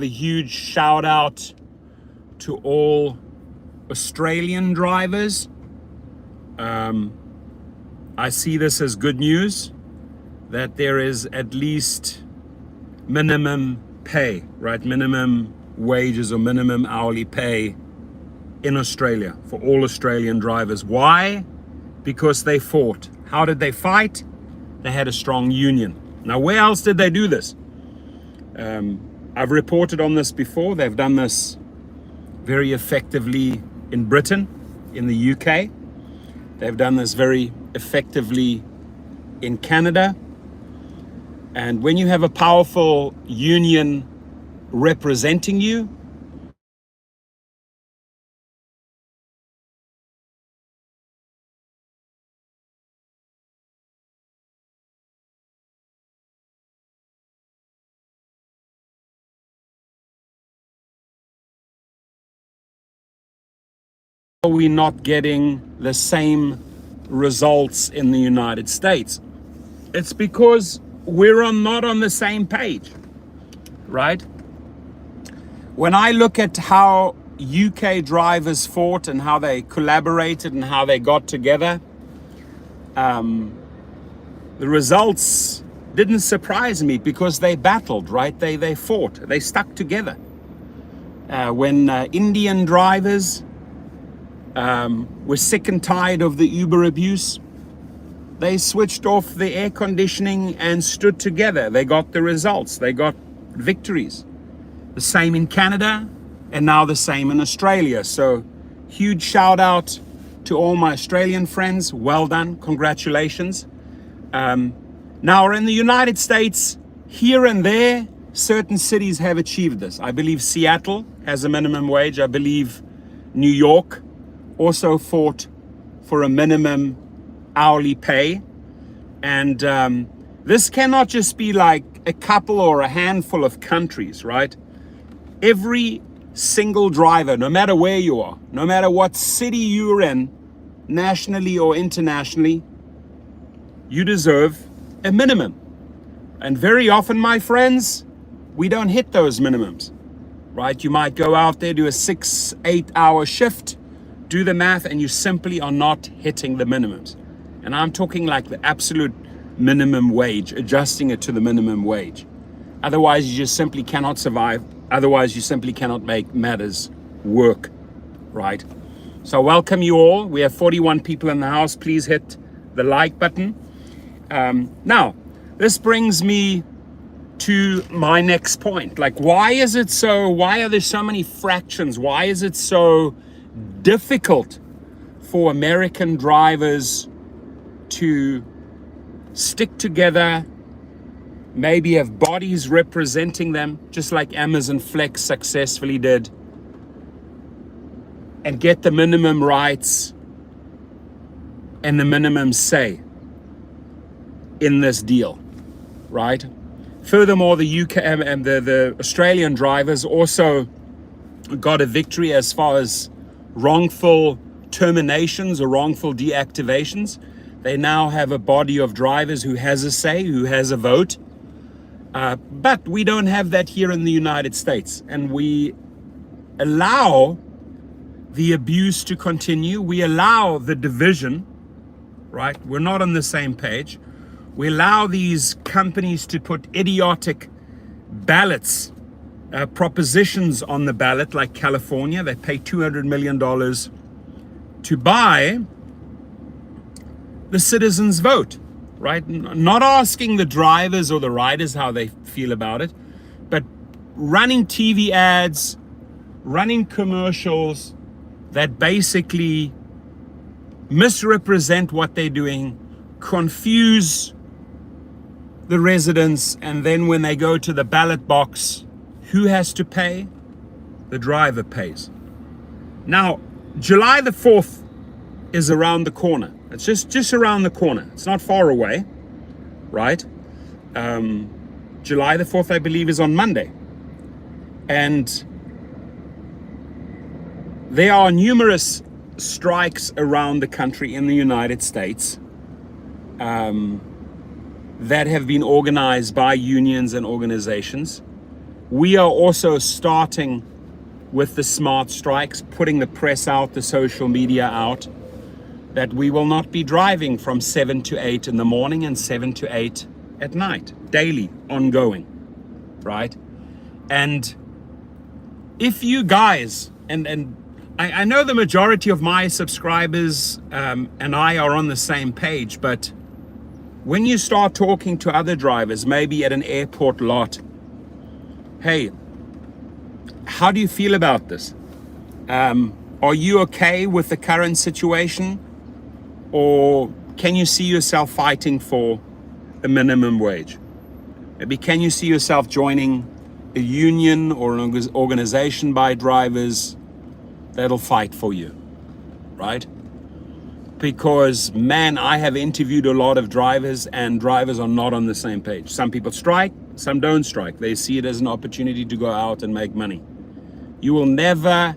A huge shout out to all Australian drivers. I see this as good news that there is at least minimum pay, right? Minimum wages or minimum hourly pay in Australia for all Australian drivers. Why? Because they fought. How did they fight? They had a strong union. Now, where else did they do this? I've reported on this before. They've done this very effectively in Britain, in the UK. They've done this very effectively in Canada. And when you have a powerful union representing you, are we not getting the same results in the United States? It's because we're not on the same page, right? When I look at how UK drivers fought and how they collaborated and how they got together, the results didn't surprise me because they battled, right? They fought, they stuck together. When Indian drivers were sick and tired of the Uber abuse, they switched off the air conditioning and stood together. They got the results. They got victories. The same in Canada and now the same in Australia. So huge shout out to all my Australian friends. Well done. Congratulations. Now in the United States, here and there, certain cities have achieved this. I believe Seattle has a minimum wage. I believe New York also fought for a minimum hourly pay. And this cannot just be like a couple or a handful of countries, right? Every single driver, no matter where you are, no matter what city you're in, nationally or internationally, you deserve a minimum. And very often, my friends, we don't hit those minimums, right? You might go out there, do a 6-8 hour shift, do the math, and you simply are not hitting the minimums. And I'm talking like the absolute minimum wage, adjusting it to the minimum wage. Otherwise, you just simply cannot survive. Otherwise, you simply cannot make matters work, right? So welcome you all. We have 41 people in the house. Please hit the like button. Now, this brings me to my next point. Like, why are there so many fractions? Why is it so difficult for American drivers to stick together, maybe have bodies representing them, just like Amazon Flex successfully did, and get the minimum rights and the minimum say in this deal, right? Furthermore, the UK and the Australian drivers also got a victory as far as wrongful terminations or wrongful deactivations. They now have a body of drivers who has a say, who has a vote. But we don't have that here in the United States. And we allow the abuse to continue. We allow the division, right? We're not on the same page. We allow these companies to put idiotic ballots, propositions on the ballot, like California. They pay $200 million to buy the citizens' vote, right? Not asking the drivers or the riders how they feel about it, but running TV ads, running commercials that basically misrepresent what they're doing, confuse the residents, and then when they go to the ballot box, who has to pay? The driver pays. Now, July the 4th is around the corner. It's just around the corner. It's not far away, right? July the 4th, I believe, is on Monday. And there are numerous strikes around the country in the United States that have been organized by unions and organizations We are also starting with the smart strikes, putting the press out, the social media out, that we will not be driving from 7 to 8 in the morning and 7 to 8 at night, daily, ongoing, right? And if you guys, and I know the majority of my subscribers and I are on the same page, but when you start talking to other drivers, maybe at an airport lot, hey, how do you feel about this? Are you okay with the current situation? Or can you see yourself fighting for a minimum wage? Maybe can you see yourself joining a union or an organization by drivers that'll fight for you, right? Because, man, I have interviewed a lot of drivers and drivers are not on the same page. Some people strike, some don't strike. They see it as an opportunity to go out and make money. You will never,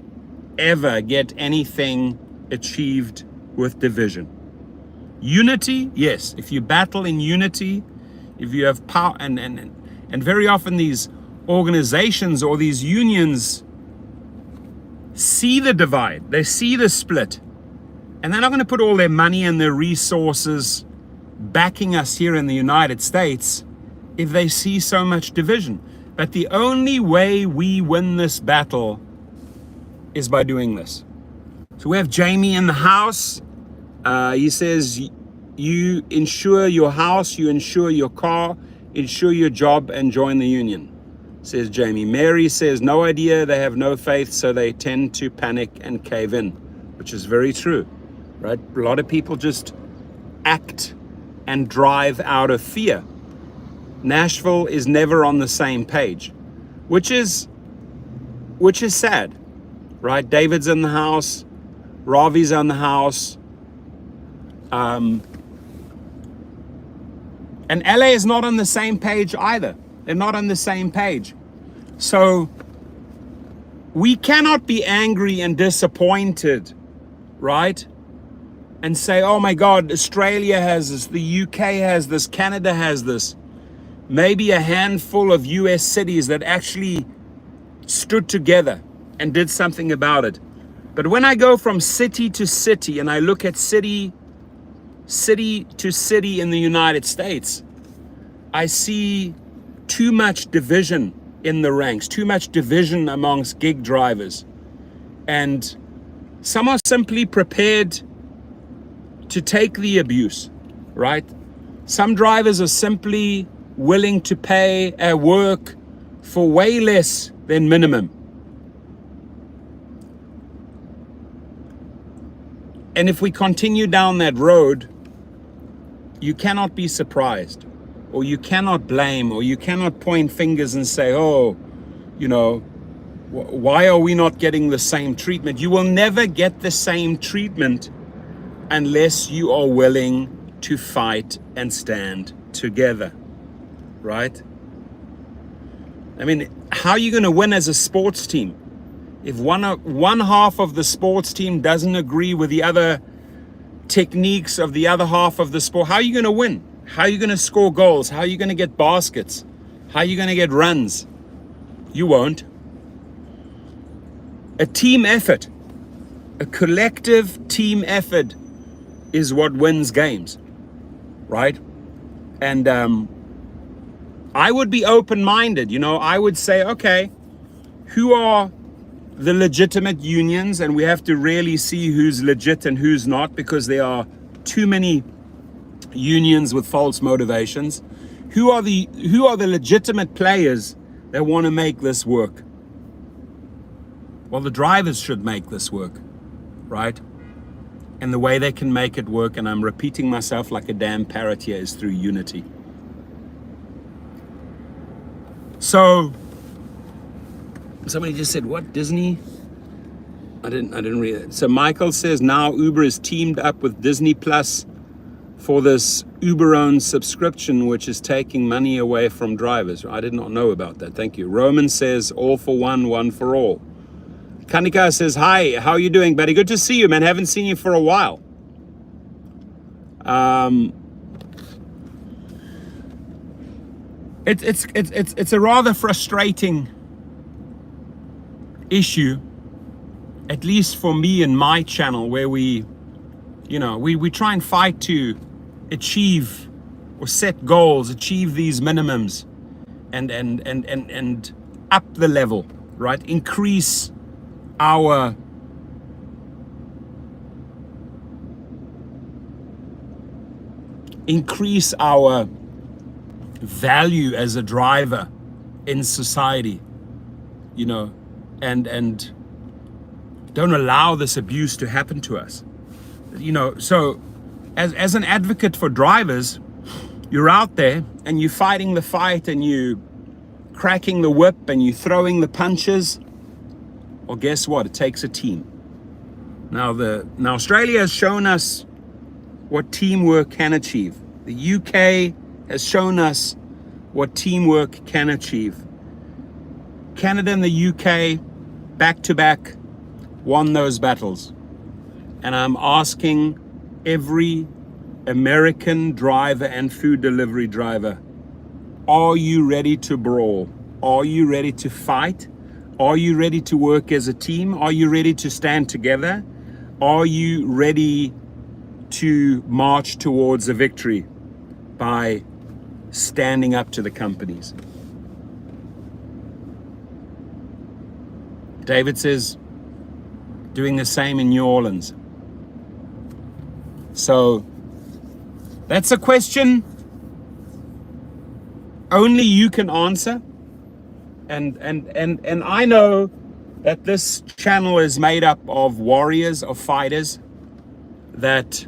ever get anything achieved with division. Unity, yes. If you battle in unity, if you have power, and very often these organizations or these unions see the divide, they see the split, and they're not going to put all their money and their resources backing us here in the United States if they see so much division. But the only way we win this battle is by doing this. So we have Jamie in the house. He says, you insure your house, you insure your car, insure your job, and join the union, says Jamie. Mary says, no idea, they have no faith, so they tend to panic and cave in, which is very true, right? A lot of people just act and drive out of fear. Nashville is never on the same page, which is sad, right? David's in the house, Ravi's in the house, and LA is not on the same page either. They're not on the same page. So we cannot be angry and disappointed, right? And say, oh my God, Australia has this, the UK has this, Canada has this. Maybe a handful of US cities that actually stood together and did something about it. But when I go from city to city and I look at city to city in the United States, I see too much division in the ranks, too much division amongst gig drivers. And some are simply prepared to take the abuse, right? Some drivers are simply willing to pay a work for way less than minimum. And if we continue down that road, you cannot be surprised, or you cannot blame, or you cannot point fingers and say, oh, you know, why are we not getting the same treatment? You will never get the same treatment unless you are willing to fight and stand together, right? I mean, how are you going to win as a sports team? If one half of the sports team doesn't agree with the other techniques of the other half of the sport, how are you going to win? How are you going to score goals? How are you going to get baskets? How are you going to get runs? You won't. A team effort, a collective team effort is what wins games, right? And I would be open-minded, you know, I would say, okay, who are the legitimate unions? And we have to really see who's legit and who's not, because there are too many unions with false motivations. Who are the legitimate players that want to make this work? Well, the drivers should make this work, right? And the way they can make it work, and I'm repeating myself like a damn parrot here, is through unity. So somebody just said, what, Disney? I didn't read it. So Michael says now Uber is teamed up with Disney Plus for this Uber-owned subscription, which is taking money away from drivers. I did not know about that. Thank you. Roman says all for one, one for all. Kanika says, hi, how are you doing, buddy? Good to see you, man. Haven't seen you for a while. It's a rather frustrating issue, at least for me and my channel, where we try and fight to achieve or set goals, achieve these minimums, and up the level, right? Increase our value as a driver in society, and don't allow this abuse to happen to us. So as an advocate for drivers, you're out there and you're fighting the fight and you cracking the whip and you throwing the punches. Well, guess what? It takes a team. Now Australia has shown us what teamwork can achieve. The U.K. has shown us what teamwork can achieve. Canada and the U.K. back to back won those battles. And I'm asking every American driver and food delivery driver, are you ready to brawl? Are you ready to fight? Are you ready to work as a team? Are you ready to stand together? Are you ready to march towards a victory by standing up to the companies? David says, doing the same in New Orleans. So that's a question only you can answer. And I know that this channel is made up of warriors, of fighters that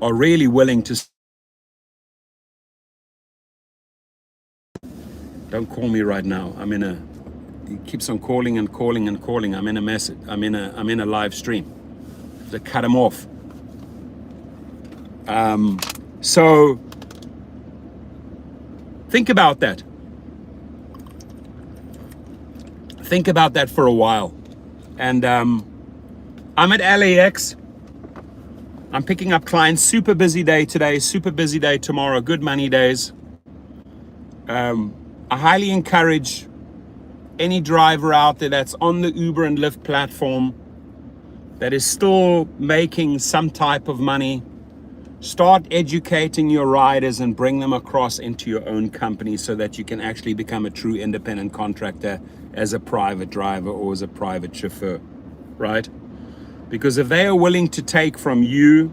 are really willing to. Don't call me right now. He keeps on calling and calling and calling. I'm in a message. I'm in a live stream. To cut him off. So think about that. Think about that for a while. And I'm at LAX. I'm picking up clients. Super busy day today. Super busy day tomorrow. Good money days. I highly encourage any driver out there that's on the Uber and Lyft platform that is still making some type of money, start educating your riders and bring them across into your own company so that you can actually become a true independent contractor as a private driver or as a private chauffeur, right? Because if they are willing to take from you,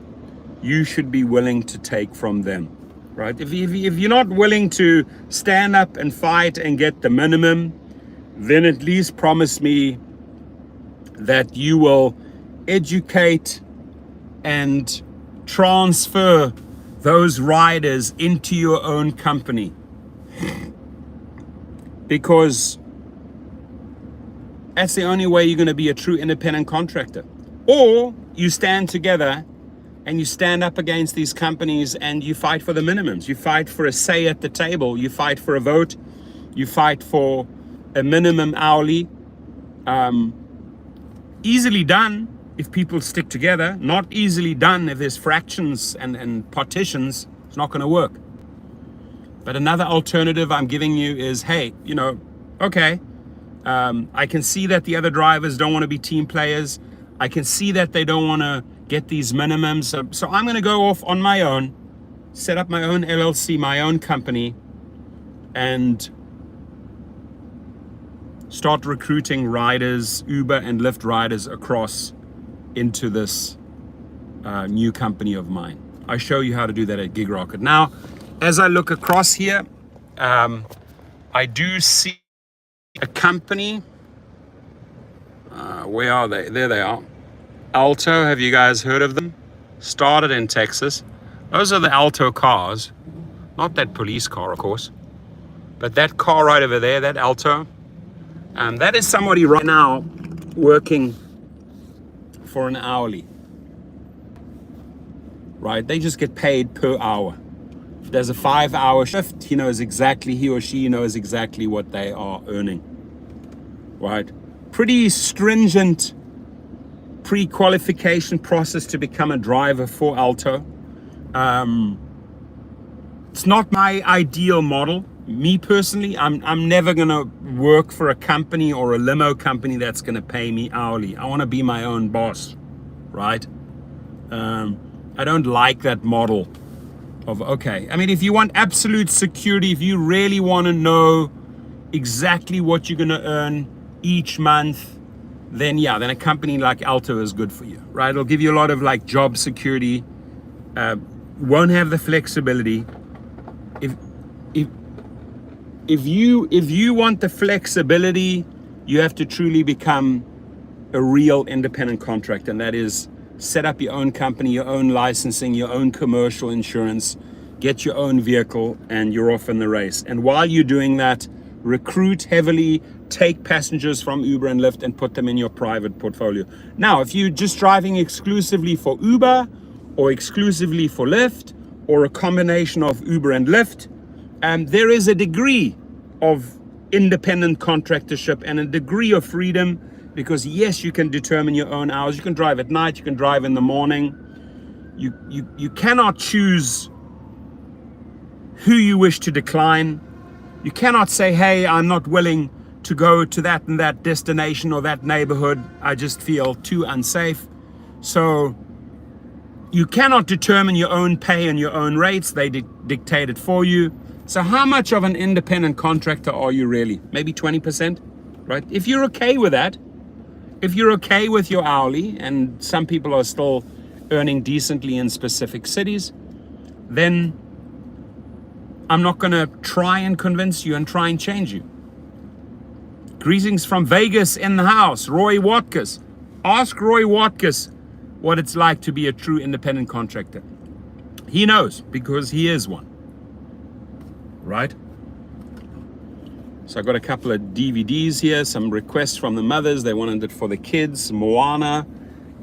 you should be willing to take from them, right? If you're not willing to stand up and fight and get the minimum, then at least promise me that you will educate and transfer those riders into your own company. Because that's the only way you're going to be a true independent contractor. Or you stand together and you stand up against these companies and you fight for the minimums. You fight for a say at the table. You fight for a vote. You fight for a minimum hourly. Easily done if people stick together. Not easily done if there's fractions and partitions. It's not going to work. But another alternative I'm giving you is, hey, okay, I can see that the other drivers don't want to be team players. I can see that they don't want to get these minimums. So I'm going to go off on my own, set up my own LLC, my own company, and start recruiting riders, Uber and Lyft riders across into this new company of mine. I show you how to do that at Gig Rocket. Now, as I look across here, I do see a company. Where are they? There they are. Alto, have you guys heard of them? Started in Texas. Those are the Alto cars. Not that police car, of course. But that car right over there, that Alto, that is somebody right now working for an hourly. Right? They just get paid per hour. If there's a 5-hour shift, he or she knows exactly what they are earning. Right? Pretty stringent pre-qualification process to become a driver for Alto. It's not my ideal model. Me personally, I'm never gonna work for a company or a limo company that's gonna pay me hourly. I want to be my own boss, right? I don't like that model of, okay, I mean, if you want absolute security, if you really want to know exactly what you're going to earn each month, then yeah, then a company like Alto is good for you, right? It'll give you a lot of like job security, won't have the flexibility. If you want the flexibility, you have to truly become a real independent contractor, and that is set up your own company, your own licensing, your own commercial insurance, get your own vehicle, and you're off in the race. And while you're doing that, recruit heavily, take passengers from Uber and Lyft and put them in your private portfolio. Now, if you're just driving exclusively for Uber or exclusively for Lyft or a combination of Uber and Lyft, there is a degree of independent contractorship and a degree of freedom, because yes, you can determine your own hours. You can drive at night, you can drive in the morning. You cannot choose who you wish to decline. You cannot say, hey, I'm not willing to go to that and that destination or that neighborhood. I just feel too unsafe. So you cannot determine your own pay and your own rates. They dictate it for you. So how much of an independent contractor are you really? Maybe 20%, right? If you're okay with that, if you're okay with your hourly, and some people are still earning decently in specific cities, then I'm not going to try and convince you and try and change you. Greetings from Vegas in the house, Roy Watkus. Ask Roy Watkus what it's like to be a true independent contractor. He knows, because he is one, right? So I got a couple of DVDs here, some requests from the mothers. They wanted it for the kids, Moana,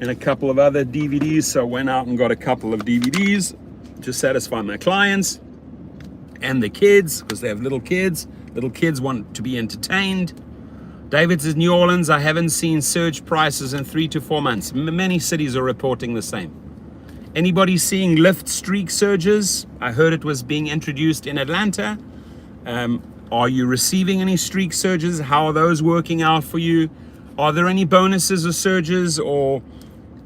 and a couple of other DVDs. So I went out and got a couple of DVDs to satisfy my clients and the kids, because they have little kids. Little kids want to be entertained. David says, New Orleans, I haven't seen surge prices in 3 to 4 months. Many cities are reporting the same. Anybody seeing Lyft streak surges? I heard it was being introduced in Atlanta. Are you receiving any streak surges? How are those working out for you? Are there any bonuses or surges or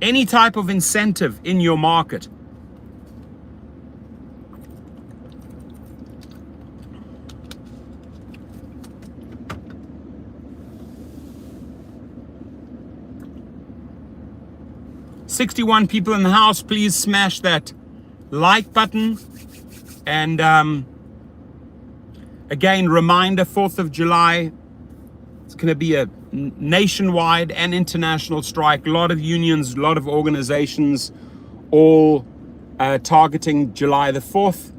any type of incentive in your market? "61 people in the house, please smash that like button." And again, reminder, 4th of July, it's going to be a nationwide and international strike. A lot of unions, a lot of organizations, all targeting July the 4th.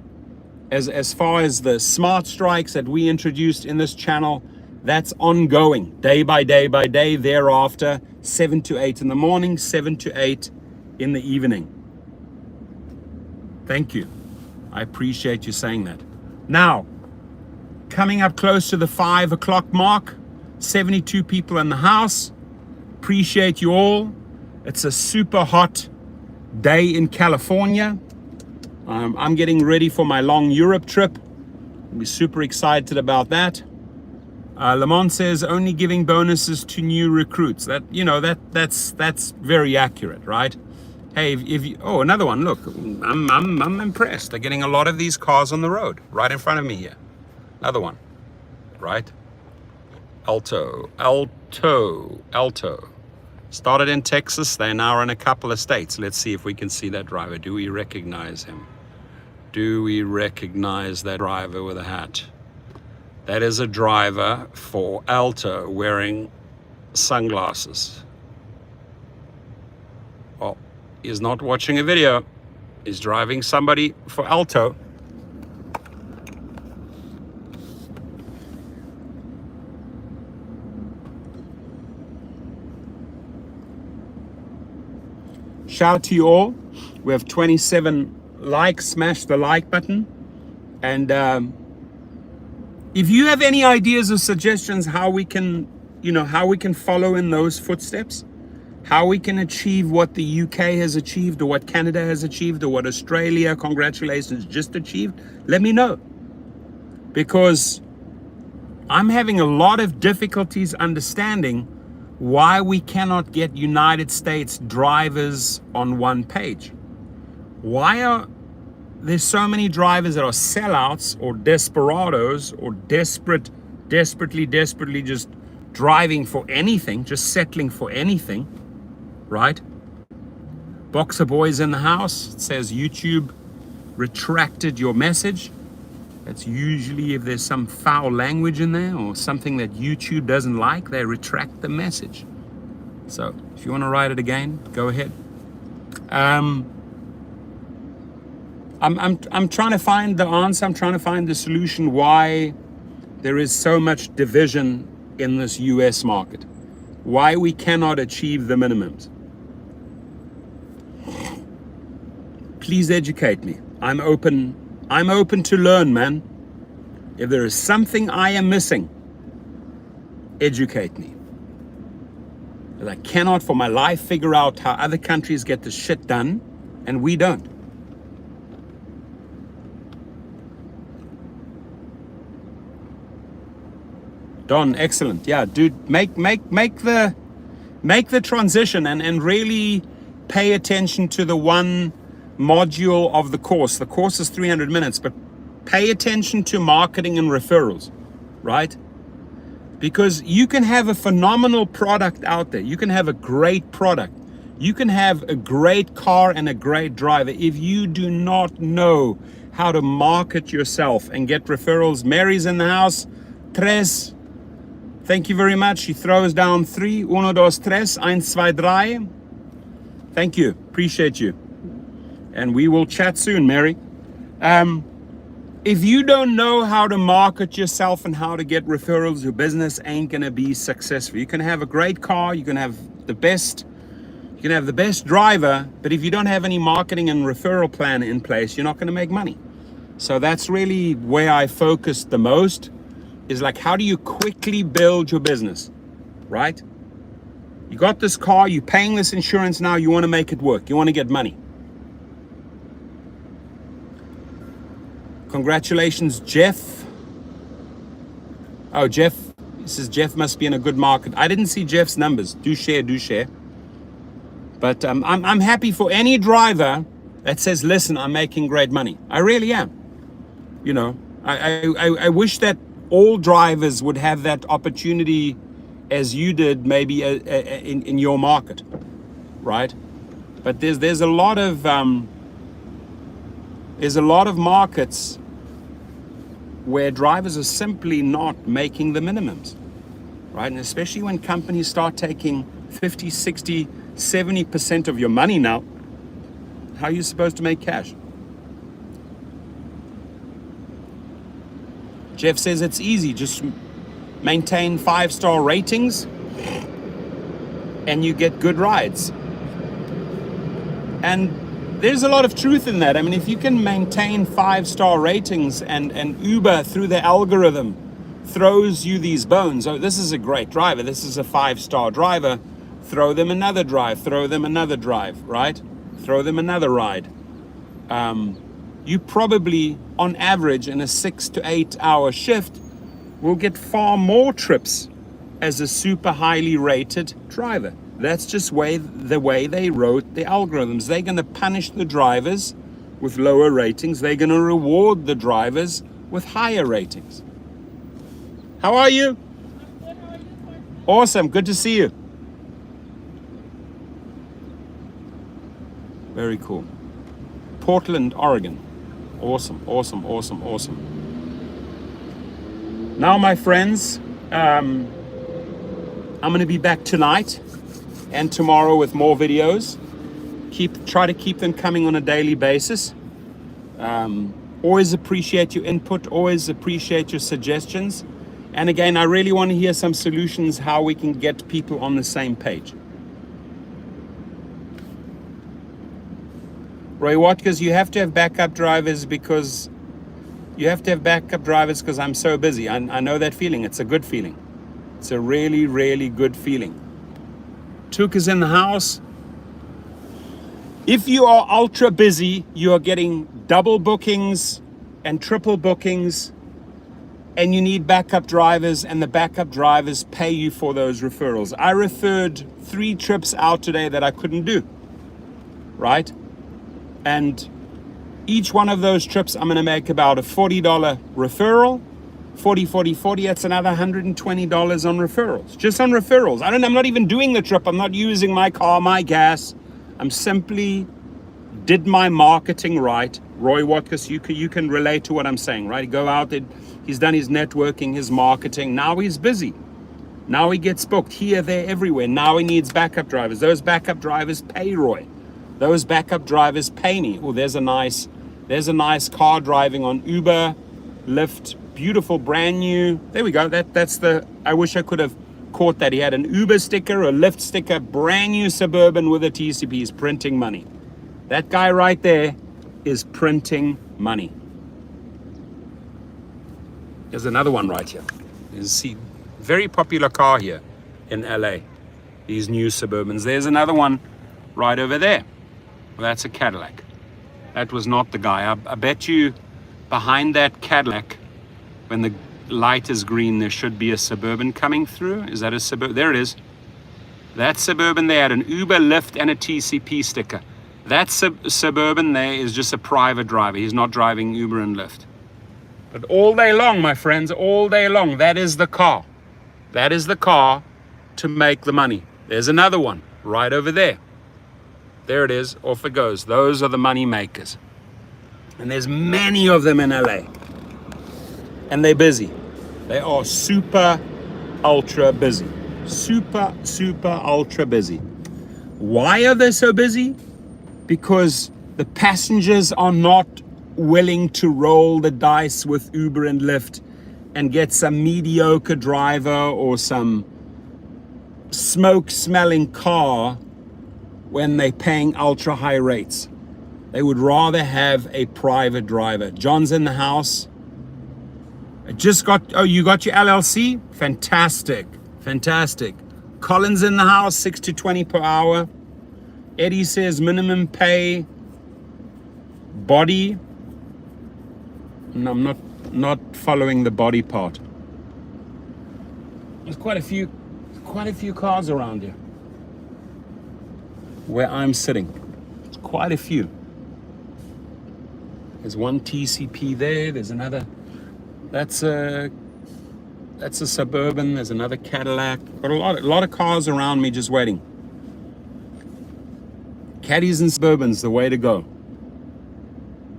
As far as the smart strikes that we introduced in this channel, that's ongoing, day by day by day thereafter, 7 to 8 in the morning, 7 to 8 in the evening. Thank you. I appreciate you saying that. Now, coming up close to the 5 o'clock mark, 72 people in the house. Appreciate you all. It's a super hot day in California. I'm getting ready for my long Europe trip. I'll be super excited about that. Lamont says only giving bonuses to new recruits. That's very accurate, right? Hey, if you, oh, another one. Look, I'm impressed. They're getting a lot of these cars on the road right in front of me here. Another one, right? Alto. Started in Texas. They now are in a couple of states. Let's see if we can see that driver. Do we recognize him? Do we recognize that driver with a hat? That is a driver for Alto wearing sunglasses. Well, he's not watching a video. He's driving somebody for Alto. Shout out to you all. We have 27 likes. Smash the like button. And if you have any ideas or suggestions how we can follow in those footsteps, how we can achieve what the UK has achieved, or what Canada has achieved, or what Australia, congratulations, just achieved, let me know. because I'm having a lot of difficulties understanding why we cannot get United States drivers on one page. Why are there so many drivers that are sellouts or desperados or desperately just driving for anything, just settling for anything, right? Boxer Boys in the house. It says YouTube retracted your message. That's usually if there's some foul language in there or something that YouTube doesn't like, they retract the message. So if you want to write it again, go ahead. I'm trying to find the answer. I'm trying to find the solution why there is so much division in this US market. Why we cannot achieve the minimums. Please educate me. I'm open to learn, man. If there is something I am missing, educate me. But I cannot for my life figure out how other countries get the shit done and we don't. Don, excellent. Yeah, dude, make the transition and really pay attention to the one module of the course. The course is 300 minutes, but pay attention to marketing and referrals, right? Because you can have a phenomenal product out there. You can have a great product. You can have a great car and a great driver. If you do not know how to market yourself and get referrals, Mary's in the house. Tres, thank you very much. She throws down 3. 1, 2, 3. 1, 2, 3. Thank you. Appreciate you. And we will chat soon, Mary. If you don't know how to market yourself and how to get referrals, your business ain't gonna be successful. You can have a great car, you can have the best driver, but if you don't have any marketing and referral plan in place, you're not gonna make money. So that's really where I focus the most, is like, how do you quickly build your business, right? You got this car, you're paying this insurance now, you wanna make it work, you wanna get money. Congratulations, Jeff. Oh, Jeff, he says Jeff must be in a good market. I didn't see Jeff's numbers. Do share. But I'm happy for any driver that says, listen, I'm making great money. I really am. You know, I wish that all drivers would have that opportunity as you did maybe in your market, right? But there's a lot of markets where drivers are simply not making the minimums, right? And especially when companies start taking 50, 60, 70% of your money now, how are you supposed to make cash? Jeff says it's easy, just maintain 5-star ratings and you get good rides. And there's a lot of truth in that. I mean, if you can maintain 5-star ratings and Uber through the algorithm throws you these bones, oh, this is a great driver, this is a 5-star driver, throw them another drive, throw them another drive, right? Throw them another ride. You probably, on average, in a 6 to 8 hour shift, will get far more trips as a super highly rated driver. That's just the way they wrote the algorithms. They're going to punish the drivers with lower ratings. They're going to reward the drivers with higher ratings. How are you? I'm good. How are you, sir? Awesome. Good to see you. Very cool. Portland, Oregon. Awesome. Now, my friends, I'm going to be back tonight and tomorrow with more videos. Try to keep them coming on a daily basis. Always appreciate your input, always appreciate your suggestions. And again, I really want to hear some solutions how we can get people on the same page. Roy Watkins, you have to have backup drivers because I'm so busy. I know that feeling. It's a good feeling. It's a really, really good feeling. Took is in the house. If you are ultra busy, you are getting double bookings and triple bookings and you need backup drivers, and the backup drivers pay you for those referrals. I referred 3 trips out today that I couldn't do, right? And each one of those trips, I'm going to make about a $40 referral. 40, that's another $120 on referrals. Just on referrals. I'm not even doing the trip. I'm not using my car, my gas. I'm simply did my marketing right. Roy Watkiss, you can relate to what I'm saying, right? Go out there, he's done his networking, his marketing. Now he's busy. Now he gets booked here, there, everywhere. Now he needs backup drivers. Those backup drivers pay Roy. Those backup drivers pay me. Oh, there's a nice car driving on Uber, Lyft, beautiful, brand new. There we go. That's the, I wish I could have caught that. He had an Uber sticker, a Lyft sticker, brand new Suburban with a TCP. He's printing money. That guy right there is printing money. There's another one right here. You see, very popular car here in LA. These new Suburbans. There's another one right over there. Well, that's a Cadillac. That was not the guy. I bet you behind that Cadillac, when the light is green, there should be a Suburban coming through. Is that a Suburban? There it is. That Suburban there had an Uber, Lyft, and a TCP sticker. That Suburban there is just a private driver. He's not driving Uber and Lyft. But all day long, my friends, all day long, that is the car. That is the car to make the money. There's another one right over there. There it is. Off it goes. Those are the money makers. And there's many of them in LA. And they're busy. They are super, ultra busy. Super, ultra busy. Why are they so busy? Because the passengers are not willing to roll the dice with Uber and Lyft and get some mediocre driver or some smoke-smelling car when they're paying ultra high rates. They would rather have a private driver. John's in the house. I just got, oh, you got your LLC? Fantastic. Colin's in the house, 6 to 20 per hour. Eddie says minimum pay, body. No, I'm not following the body part. There's quite a few cars around here where I'm sitting. It's quite a few. There's one TCP there. There's another. That's a Suburban. There's another Cadillac. Got a lot of cars around me just waiting. Caddies and Suburbans, the way to go.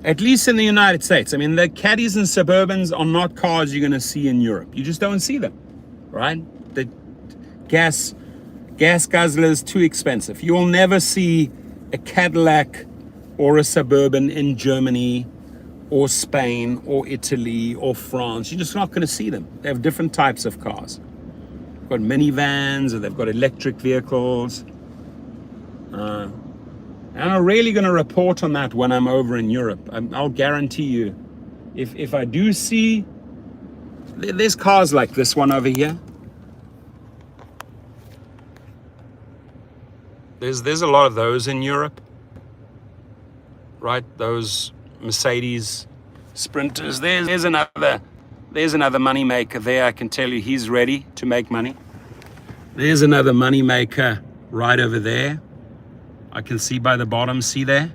At least in the United States. I mean, the Caddies and Suburbans are not cars you're going to see in Europe. You just don't see them, right? The gas guzzler is too expensive. You will never see a Cadillac or a Suburban in Germany or Spain or Italy or France. You're just not going to see them. They have different types of cars. They've got minivans, or they've got electric vehicles. And I'm really going to report on that when I'm over in Europe. I'll guarantee you, if I do see, there's cars like this one over here. There's a lot of those in Europe, right? Those Mercedes Sprinters. There's another money maker there. I can tell you, he's ready to make money. There's another money maker right over there. I can see by the bottom, see there?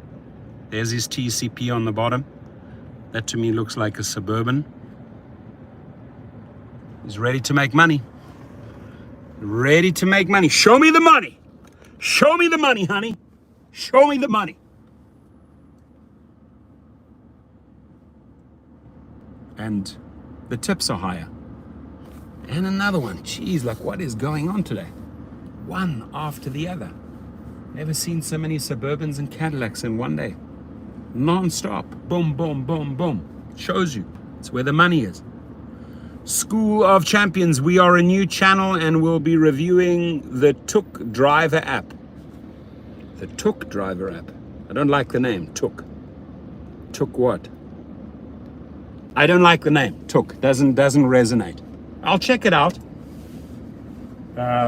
There's his TCP on the bottom. That to me looks like a Suburban. He's ready to make money. Ready to make money. Show me the money. Show me the money, honey. Show me the money. And the tips are higher. And another one. Geez, like what is going on today? One after the other. Never seen so many Suburbans and Cadillacs in one day. Non-stop. Boom, boom, boom, boom. It shows you. It's where the money is. School of Champions. We are a new channel and we'll be reviewing the Took Driver app. The Took Driver app. I don't like the name. Took. Took what? I don't like the name. Took. Doesn't resonate. I'll check it out.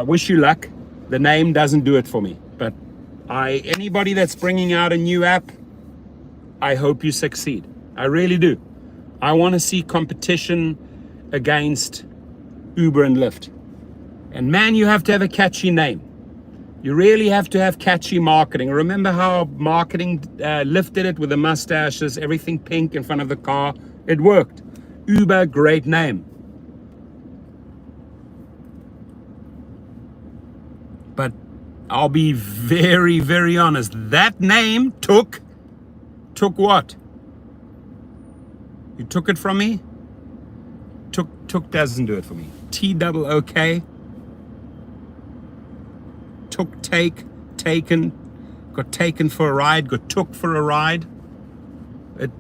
Wish you luck. The name doesn't do it for me. But anybody that's bringing out a new app, I hope you succeed. I really do. I want to see competition against Uber and Lyft. And man, you have to have a catchy name. You really have to have catchy marketing. Remember how marketing Lyft did it with the mustaches, everything pink in front of the car? It worked. Uber, great name. But I'll be very, very honest. That name took what? You took it from me? Took doesn't do it for me. T-double-O-K. Took, take, taken, got taken for a ride, got took for a ride. It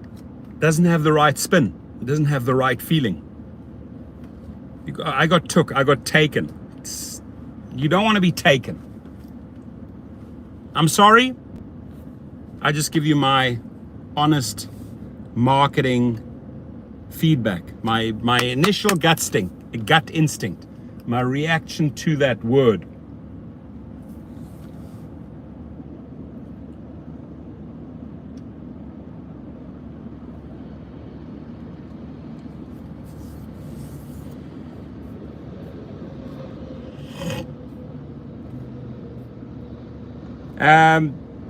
doesn't have the right spin. It doesn't have the right feeling. I got took, I got taken. You don't want to be taken. I'm sorry. I just give you my honest marketing feedback, my initial gut instinct, my reaction to that word.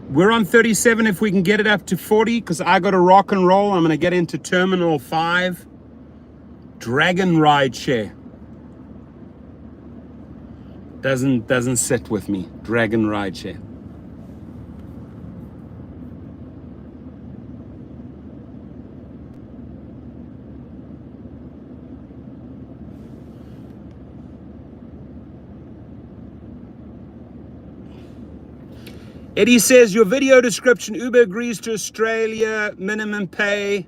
We're on 37 if we can get it up to 40, because I got to rock and roll. I'm going to get into Terminal 5. Dragon ride share. Doesn't sit with me. Dragon ride share. Eddie says, your video description, Uber agrees to Australia minimum pay.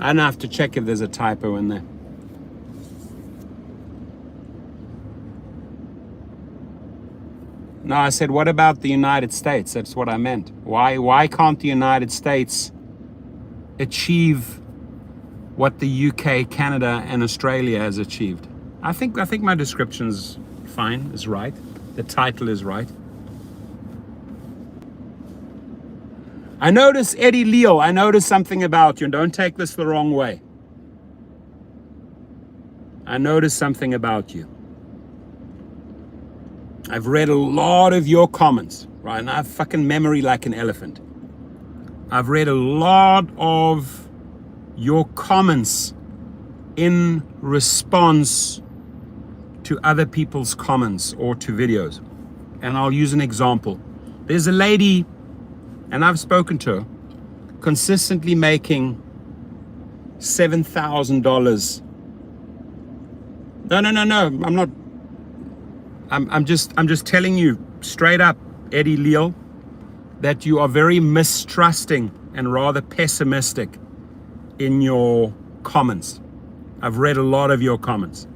I don't have to check if there's a typo in there. No, I said, what about the United States? That's what I meant. Why can't the United States achieve what the U.K., Canada, and Australia has achieved? I think my description's fine, is right. The title is right. I notice, Eddie Leal, I notice something about you, and don't take this the wrong way. I notice something about you. I've read a lot of your comments, right? And I have fucking memory like an elephant. I've read a lot of your comments in response to other people's comments or to videos. And I'll use an example. There's a lady, and I've spoken to her, consistently making $7,000. No, I'm not. I'm just telling you straight up, Eddie Leal, that you are very mistrusting and rather pessimistic in your comments. I've read a lot of your comments.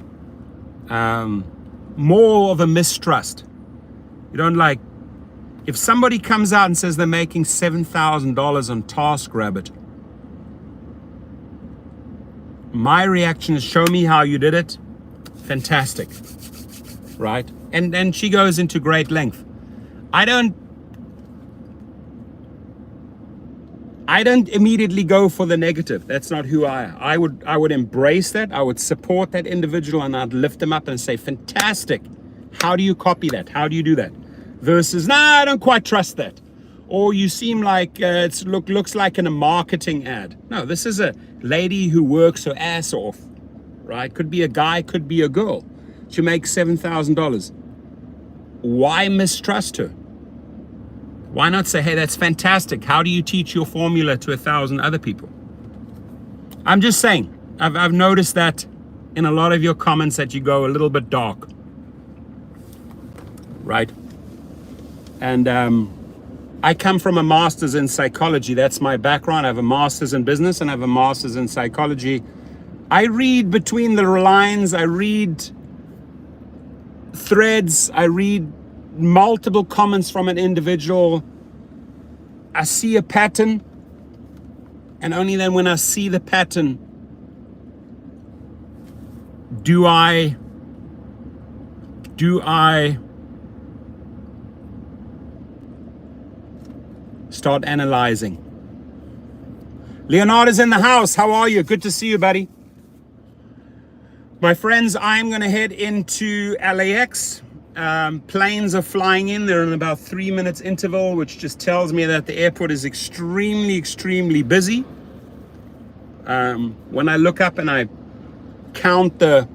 More of a mistrust. You don't like, if somebody comes out and says they're making $7,000 on TaskRabbit, my reaction is, show me how you did it. Fantastic, right? And she goes into great length. I don't immediately go for the negative. That's not who I am. I would embrace that. I would support that individual, and I'd lift them up and say, fantastic. How do you copy that? How do you do that? Versus, nah, I don't quite trust that. Or you seem like it looks like in a marketing ad. No, this is a lady who works her ass off, right? Could be a guy, could be a girl. She makes $7,000. Why mistrust her? Why not say, hey, that's fantastic. How do you teach your formula to 1,000 other people? I'm just saying, I've noticed that in a lot of your comments that you go a little bit dark, right? And I come from a master's in psychology. That's my background. I have a master's in business and I have a master's in psychology. I read between the lines. I read threads. I read multiple comments from an individual. I see a pattern, and only then when I see the pattern do I start analyzing. Leonardo's in the house. How are you? Good to see you, buddy. My friends, I'm going to head into LAX. Planes are flying in. They're in about 3 minutes interval, which just tells me that the airport is extremely, extremely busy. When I look up and I count the,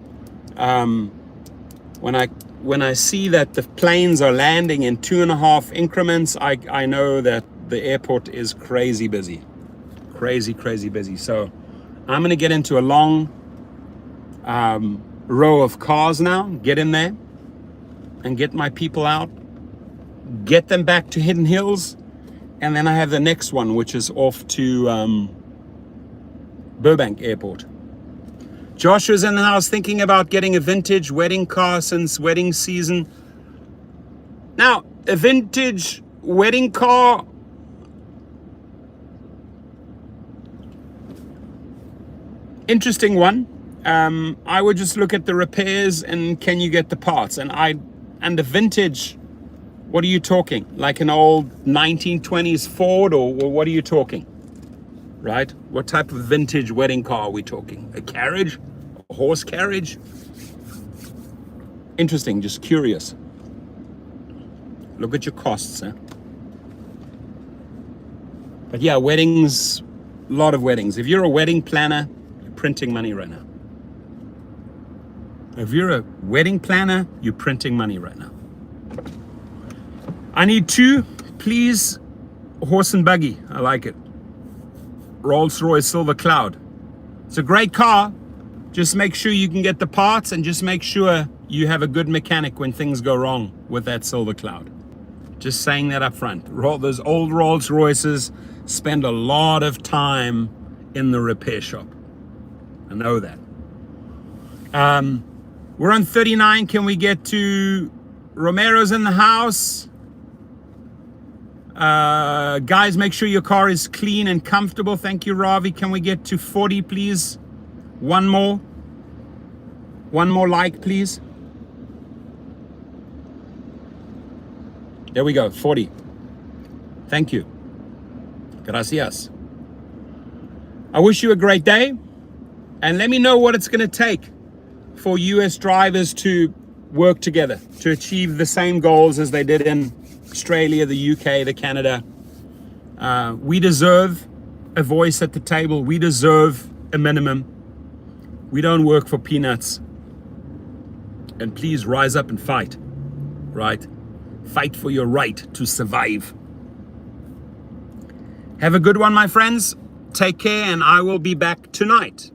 when I see that the planes are landing in 2.5 increments, I know that the airport is crazy busy. Crazy, crazy busy. So I'm going to get into a long row of cars now, get in there and get my people out, get them back to Hidden Hills, and then I have the next one, which is off to Burbank Airport. Joshua's in the house thinking about getting a vintage wedding car since wedding season. Now, a vintage wedding car, interesting one. I would just look at the repairs and can you get the parts? And the vintage, what are you talking? Like an old 1920s Ford, or what are you talking? Right? What type of vintage wedding car are we talking? A carriage? A horse carriage? Interesting, just curious. Look at your costs, huh? But yeah, weddings, a lot of weddings. If you're a wedding planner, you're printing money right now. If you're a wedding planner, you're printing money right now. I need 2, please. Horse and buggy, I like it. Rolls-Royce Silver Cloud. It's a great car. Just make sure you can get the parts, and just make sure you have a good mechanic when things go wrong with that Silver Cloud. Just saying that up front. Those old Rolls-Royces spend a lot of time in the repair shop. I know that. We're on 39. Can we get to Romero's in the house? Guys, make sure your car is clean and comfortable. Thank you, Ravi. Can we get to 40, please? One more like, please. There we go, 40. Thank you. Gracias. I wish you a great day, and let me know what it's going to take for US drivers to work together to achieve the same goals as they did in Australia, the UK, the Canada. We deserve a voice at the table. We deserve a minimum. We don't work for peanuts. And please rise up and fight, right? Fight for your right to survive. Have a good one, my friends. Take care, and I will be back tonight.